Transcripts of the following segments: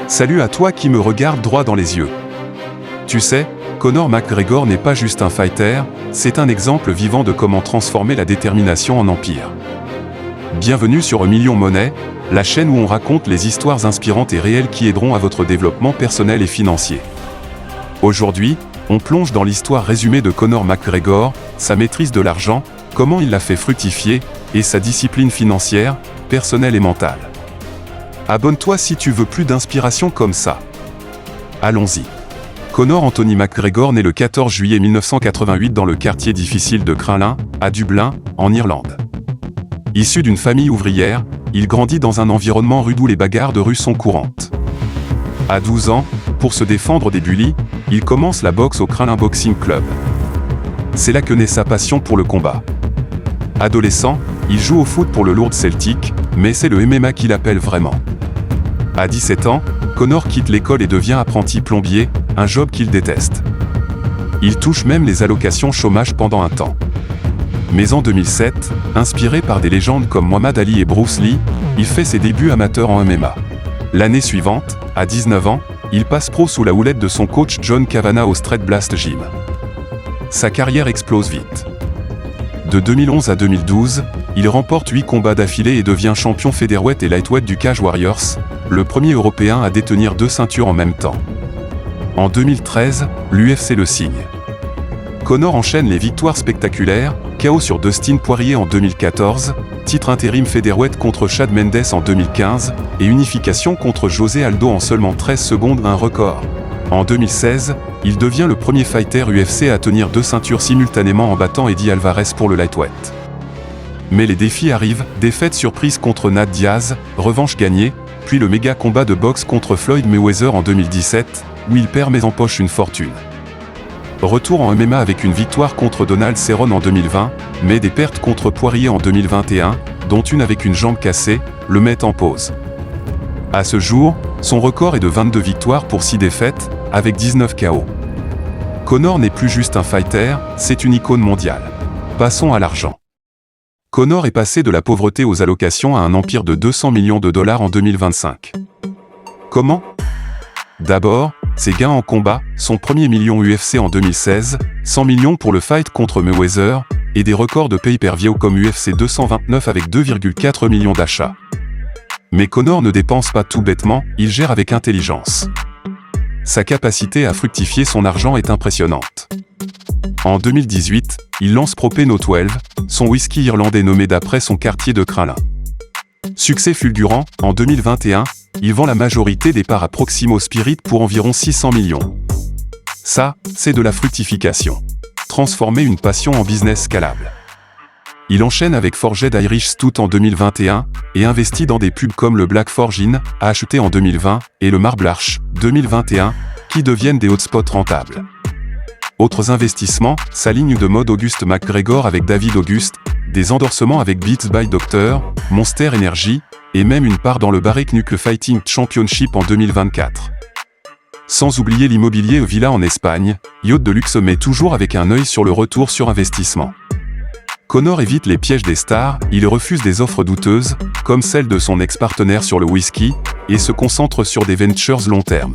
Salut à toi qui me regarde droit dans les yeux. Tu sais, Conor McGregor n'est pas juste un fighter, c'est un exemple vivant de comment transformer la détermination en empire. Bienvenue sur 1 million Money, la chaîne où on raconte les histoires inspirantes et réelles qui aideront à votre développement personnel et financier. Aujourd'hui, on plonge dans l'histoire résumée de Conor McGregor, sa maîtrise de l'argent, comment il l'a fait fructifier, et sa discipline financière, personnelle et mentale. Abonne-toi si tu veux plus d'inspiration comme ça. Allons-y. Conor Anthony McGregor naît le 14 juillet 1988 dans le quartier difficile de Crumlin, à Dublin, en Irlande. Issu d'une famille ouvrière, il grandit dans un environnement rude où les bagarres de rue sont courantes. À 12 ans, pour se défendre des bullies, il commence la boxe au Crumlin Boxing Club. C'est là que naît sa passion pour le combat. Adolescent, il joue au foot pour le Lourdes Celtic, mais c'est le MMA qu'il appelle vraiment. À 17 ans, Conor quitte l'école et devient apprenti plombier, un job qu'il déteste. Il touche même les allocations chômage pendant un temps. Mais en 2007, inspiré par des légendes comme Muhammad Ali et Bruce Lee, il fait ses débuts amateurs en MMA. L'année suivante, à 19 ans, il passe pro sous la houlette de son coach John Kavanagh au Straight Blast Gym. Sa carrière explose vite. De 2011 à 2012, il remporte 8 combats d'affilée et devient champion featherweight et lightweight du Cage Warriors, le premier Européen à détenir 2 ceintures en même temps. En 2013, l'UFC le signe. Conor enchaîne les victoires spectaculaires, KO sur Dustin Poirier en 2014, titre intérim featherweight contre Chad Mendes en 2015, et unification contre José Aldo en seulement 13 secondes, un record. En 2016, il devient le premier fighter UFC à tenir 2 ceintures simultanément en battant Eddie Alvarez pour le lightweight. Mais les défis arrivent, défaite surprise contre Nate Diaz, revanche gagnée, puis le méga combat de boxe contre Floyd Mayweather en 2017, où il perd mais empoche une fortune. Retour en MMA avec une victoire contre Donald Cerrone en 2020, mais des pertes contre Poirier en 2021, dont une avec une jambe cassée, le mettent en pause. À ce jour, son record est de 22 victoires pour 6 défaites, avec 19 KO. Conor n'est plus juste un fighter, c'est une icône mondiale. Passons à l'argent. Conor est passé de la pauvreté aux allocations à un empire de 200 millions de dollars en 2025. Comment ? D'abord, ses gains en combat, son premier million UFC en 2016, 100 millions pour le fight contre Mayweather, et des records de pay-per-view comme UFC 229 avec 2,4 millions d'achats. Mais Conor ne dépense pas tout bêtement, il gère avec intelligence. Sa capacité à fructifier son argent est impressionnante. En 2018, il lance Propeno 12, son whisky irlandais nommé d'après son quartier de Crumlin. Succès fulgurant, en 2021, il vend la majorité des parts à Proximo Spirit pour environ 600 millions. Ça, c'est de la fructification. Transformer une passion en business scalable. Il enchaîne avec Forged Irish Stout en 2021 et investit dans des pubs comme le Black Forgin, acheté en 2020, et le Marble Arch, 2021, qui deviennent des hotspots rentables. Autres investissements, sa ligne de mode Auguste McGregor avec David Auguste, des endorsements avec Beats by Dr, Monster Energy, et même une part dans le Barrick Knuckle Fighting Championship en 2024. Sans oublier l'immobilier Villa en Espagne, yacht de luxe mais toujours avec un œil sur le retour sur investissement. Conor évite les pièges des stars, il refuse des offres douteuses, comme celle de son ex-partenaire sur le whisky, et se concentre sur des ventures long terme.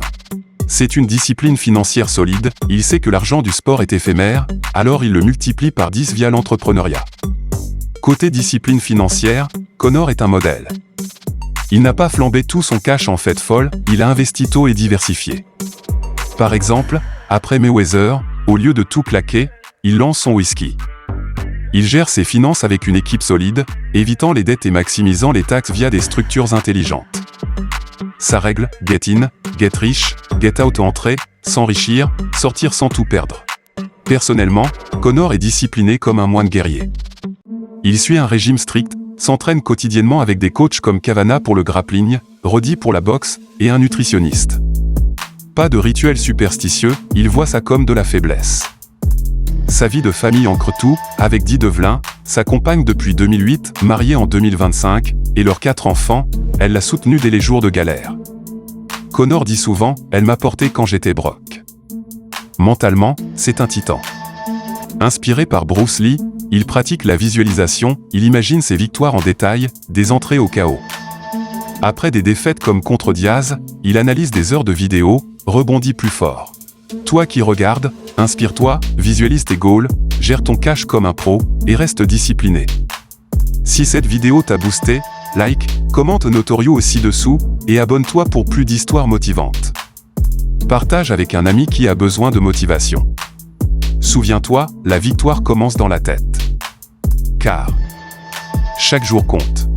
C'est une discipline financière solide, il sait que l'argent du sport est éphémère, alors il le multiplie par 10 via l'entrepreneuriat. Côté discipline financière, Conor est un modèle. Il n'a pas flambé tout son cash en fête folle, il a investi tôt et diversifié. Par exemple, après Mayweather, au lieu de tout claquer, il lance son whisky. Il gère ses finances avec une équipe solide, évitant les dettes et maximisant les taxes via des structures intelligentes. Sa règle, get in, get rich, get out, entrer, s'enrichir, sortir sans tout perdre. Personnellement, Conor est discipliné comme un moine guerrier. Il suit un régime strict, s'entraîne quotidiennement avec des coachs comme Kavanagh pour le grappling, Roddy pour la boxe, et un nutritionniste. Pas de rituel superstitieux, il voit ça comme de la faiblesse. Sa vie de famille ancre tout, avec Di Devlin, sa compagne depuis 2008, mariée en 2025, et leurs 4 enfants, elle l'a soutenu dès les jours de galère. Conor dit souvent, elle m'a porté quand j'étais broke. Mentalement, c'est un titan. Inspiré par Bruce Lee, il pratique la visualisation, il imagine ses victoires en détail, des entrées au chaos. Après des défaites comme contre Diaz, il analyse des heures de vidéo, rebondit plus fort. Toi qui regardes, inspire-toi, visualise tes goals, gère ton cash comme un pro, et reste discipliné. Si cette vidéo t'a boosté, like, commente Notorio ci-dessous, et abonne-toi pour plus d'histoires motivantes. Partage avec un ami qui a besoin de motivation. Souviens-toi, la victoire commence dans la tête. Car chaque jour compte.